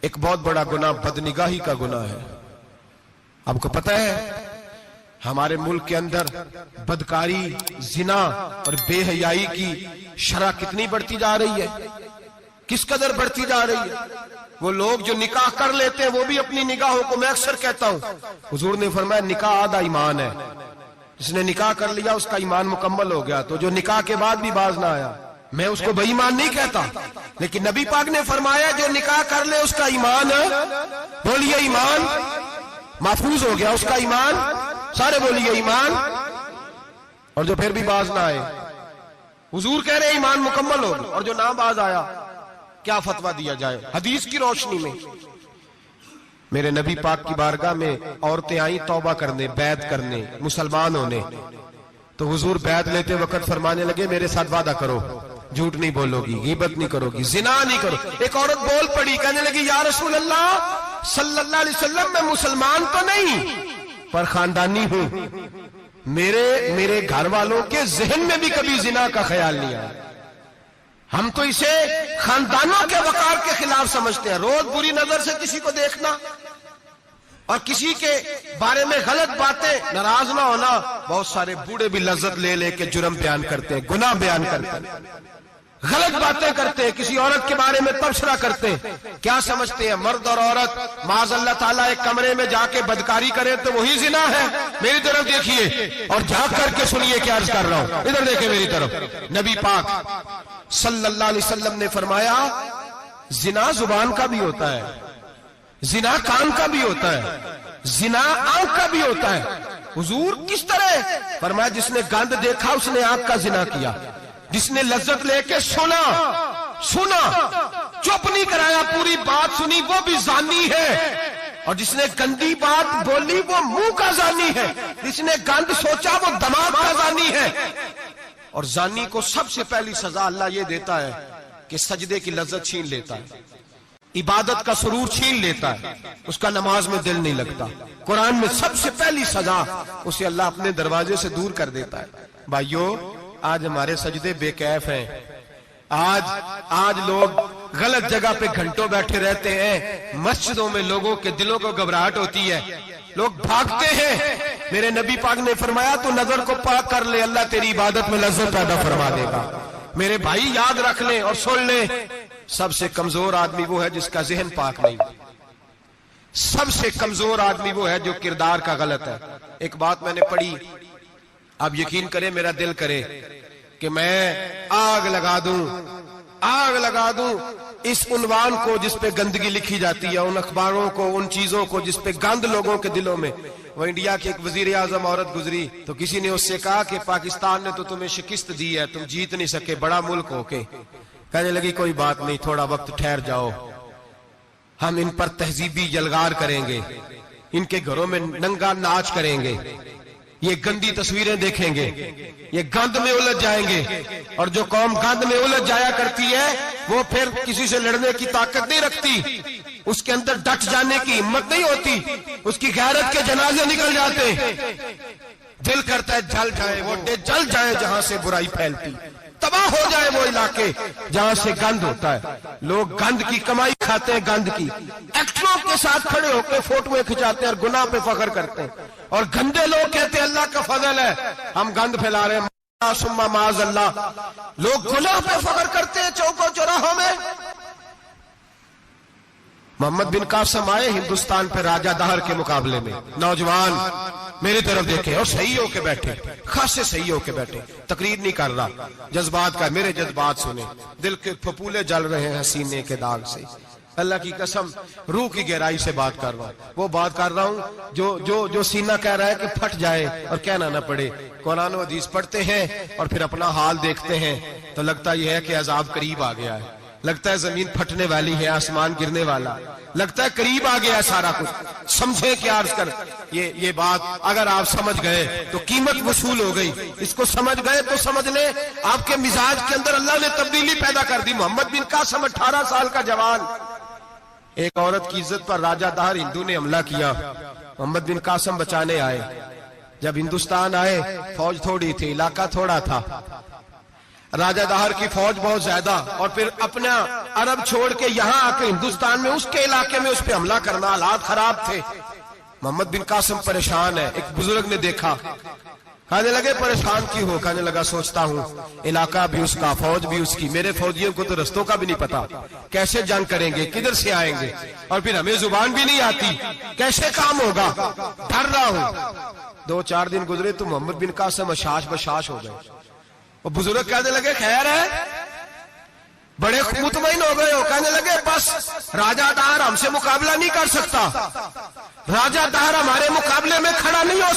ایک بہت بڑا گناہ بدنگاہی کا گناہ ہے. آپ کو پتہ ہے ہمارے ملک کے اندر بدکاری، زنا اور بے حیائی کی شرح کتنی بڑھتی جا رہی ہے، کس قدر بڑھتی جا رہی ہے. وہ لوگ جو نکاح کر لیتے ہیں وہ بھی اپنی نگاہوں کو، میں اکثر کہتا ہوں، حضور نے فرمایا نکاح آدھا ایمان ہے. جس نے نکاح کر لیا اس کا ایمان مکمل ہو گیا. تو جو نکاح کے بعد بھی باز نہ آیا، میں اس کو بے ایمان نہیں کہتا، لیکن نبی پاک نے فرمایا جو نکاح کر لے اس کا ایمان، بولیے ایمان محفوظ ہو گیا، اس کا ایمان، سارے بولیے ایمان. اور جو پھر بھی باز نہ آئے، حضور کہہ رہے ایمان مکمل ہو گیا. اور جو نہ باز آیا کیا فتویٰ دیا جائے حدیث کی روشنی میں؟ میرے نبی پاک کی بارگاہ میں عورتیں آئیں توبہ کرنے، بیعت کرنے، مسلمان ہونے. تو حضور بیعت لیتے وقت فرمانے لگے میرے ساتھ وعدہ کرو، جھوٹ نہیں بولو گی، غیبت نہیں کرو گی، زنا نہیں کرو. ایک عورت بول پڑی، کہنے لگی یا رسول اللہ صلی اللہ علیہ وسلم میں مسلمان تو نہیں پر خاندانی ہوں، میرے گھر والوں کے ذہن میں بھی کبھی زنا کا خیال نہیں آیا. ہم تو اسے خاندانوں کے وقار کے خلاف سمجھتے ہیں. روز بری نظر سے کسی کو دیکھنا اور کسی کے بارے میں غلط باتیں، ناراض نہ ہونا. بہت سارے بوڑھے بھی لذت لے لے کے جرم بیان کرتے ہیں، گناہ بیان کرتے ہیں، غلط باتیں کرتے ہیں، کسی عورت کے بارے میں تبصرہ کرتے ہیں. کیا سمجھتے ہیں مرد اور عورت معاذ اللہ تعالیٰ ایک کمرے میں جا کے بدکاری کرے تو وہی زنا ہے؟ میری طرف دیکھیے اور جھانک کر کے سنیے کیا عرض کر رہا ہوں. ادھر دیکھیں میری طرف. نبی پاک صلی اللہ علیہ وسلم نے فرمایا زنا زبان کا بھی ہوتا ہے، زنا کان کا بھی ہوتا ہے، زنا آنکھ کا بھی ہوتا ہے. حضور کس طرح؟ فرمایا جس نے گند دیکھا اس نے آنکھ کا زنا کیا، جس نے لذت لے کے سنا چپ نہیں کرایا، پوری بات سنی، وہ بھی زانی ہے. اور جس نے گندی بات بولی وہ منہ کا زانی ہے، جس نے گند سوچا وہ دماغ کا زانی ہے. اور زانی کو سب سے پہلی سزا اللہ یہ دیتا ہے کہ سجدے کی لذت چھین لیتا ہے، عبادت کا سرور چھین لیتا ہے، اس کا نماز میں دل نہیں لگتا. قرآن میں سب سے پہلی سزا اسے اللہ اپنے دروازے سے دور کر دیتا ہے. بھائیو آج ہمارے سجدے بے کیف ہیں، آج لوگ غلط جگہ پہ گھنٹوں بیٹھے رہتے ہیں. مسجدوں میں لوگوں کے دلوں کو گھبراہٹ ہوتی ہے، لوگ بھاگتے ہیں. میرے نبی پاک نے فرمایا تو نظر کو پاک کر لے، اللہ تیری عبادت میں لذت پیدا فرما دے گا. میرے بھائی یاد رکھ لیں اور سن لیں، سب سے کمزور آدمی وہ ہے جس کا ذہن پاک نہیں. سب سے کمزور آدمی وہ ہے جو کردار کا غلط ہے. ایک بات میں نے پڑھی، آپ یقین کریں میرا دل کرے کہ میں آگ لگا دوں اس عنوان کو جس پہ گندگی لکھی جاتی ہے، ان اخباروں کو، ان چیزوں کو جس پہ گند لوگوں کے دلوں میں. وہ انڈیا کی ایک وزیر اعظم عورت گزری تو کسی نے اس سے کہا کہ پاکستان نے تو تمہیں شکست دی ہے، تم جیت نہیں سکے بڑا ملک ہو کے. کہنے لگی کوئی بات نہیں، تھوڑا وقت ٹھہر جاؤ، ہم ان پر تہذیبی یلغار کریں گے، ان کے گھروں میں ننگا ناچ کریں گے، یہ گندی تصویریں دیکھیں گے، یہ گند میں الجھ جائیں گے. اور جو قوم گند میں الجھ جایا کرتی ہے وہ پھر کسی سے لڑنے کی طاقت نہیں رکھتی، اس کے اندر ڈٹ جانے کی ہمت نہیں ہوتی، اس کی غیرت کے جنازے نکل جاتے. دل کرتا ہے جل جائے وہ جل جائے جہاں سے برائی پھیلتی، تباہ ہو جائے وہ علاقے جہاں سے گند ہوتا ہے. لوگ گند کی کمائی کھاتے ہیں، گند کی. ایکٹروں کے ساتھ کھڑے ہو کے فوٹویں کھچاتے ہیں اور گناہ پہ فخر کرتے ہیں. اور گندے لوگ کہتے ہیں اللہ کا فضل ہے ہم گند پھیلا رہے ہیں، ثم معاذ اللہ. لوگ گناہ پہ فخر کرتے ہیں چوکوں چوراہوں میں. محمد بن قاسم آئے ہندوستان پہ راجہ دہر کے مقابلے میں، نوجوان میری طرف دیکھیں اور صحیح ہو کے بیٹھے، خاصے صحیح ہو کے بیٹھے، تقریر نہیں کر رہا، جذبات کا. میرے جذبات سنیں، دل کے پھپولے جل رہے ہیں سینے کے داغ سے. اللہ کی قسم روح کی گہرائی سے بات کر رہا ہوں، وہ بات کر رہا ہوں جو سینہ کہہ رہا ہے کہ پھٹ جائے اور کہنا نہ پڑے. قرآن و حدیث پڑھتے ہیں اور پھر اپنا حال دیکھتے ہیں تو لگتا یہ ہے کہ عذاب قریب آ گیا ہے، لگتا ہے زمین پھٹنے والی ہے، آسمان گرنے والا، لگتا ہے قریب آ گیا ہے سارا کچھ. سمجھے کیا عرض کر یہ بات اگر آپ سمجھ گئے تو قیمت وصول ہو گئی. اس کو سمجھ گئے تو سمجھ لیں آپ کے مزاج کے اندر اللہ نے تبدیلی پیدا کر دی. محمد بن قاسم 18 سال کا جوان، ایک عورت کی عزت پر راجہ دہر ہندو نے حملہ کیا، محمد بن قاسم بچانے آئے. جب ہندوستان آئے فوج تھوڑی تھی، علاقہ تھوڑا تھا. راجہ دہر کی فوج بہت زیادہ، اور پھر اپنا عرب چھوڑ کے یہاں آ کے ہندوستان میں اس کے علاقے میں اس پہ حملہ کرنا، حالات خراب تھے۔ محمد بن قاسم پریشان ہے۔ ایک بزرگ نے دیکھا، کہنے لگے پریشان کیوں ہو؟ کہنے لگا سوچتا ہوں علاقہ بھی اس کا، فوج بھی اس کی، میرے فوجیوں کو تو رستوں کا بھی نہیں پتا، کیسے جنگ کریں گے، کدھر سے آئیں گے، اور پھر ہمیں زبان بھی نہیں آتی، کیسے کام ہوگا، ڈر رہا ہوں۔ 2-4 دن گزرے تو محمد بن قاسم اشاش بشاش ہو گئے۔ اور بزرگ کہنے لگے خیر ہے، بڑے مطمئن ہو گئے ہو؟ کہنے لگے بس راجہ دہر ہم سے مقابلہ نہیں کر سکتا، راجہ دہر ہمارے مقابلے میں کھڑا نہیں ہو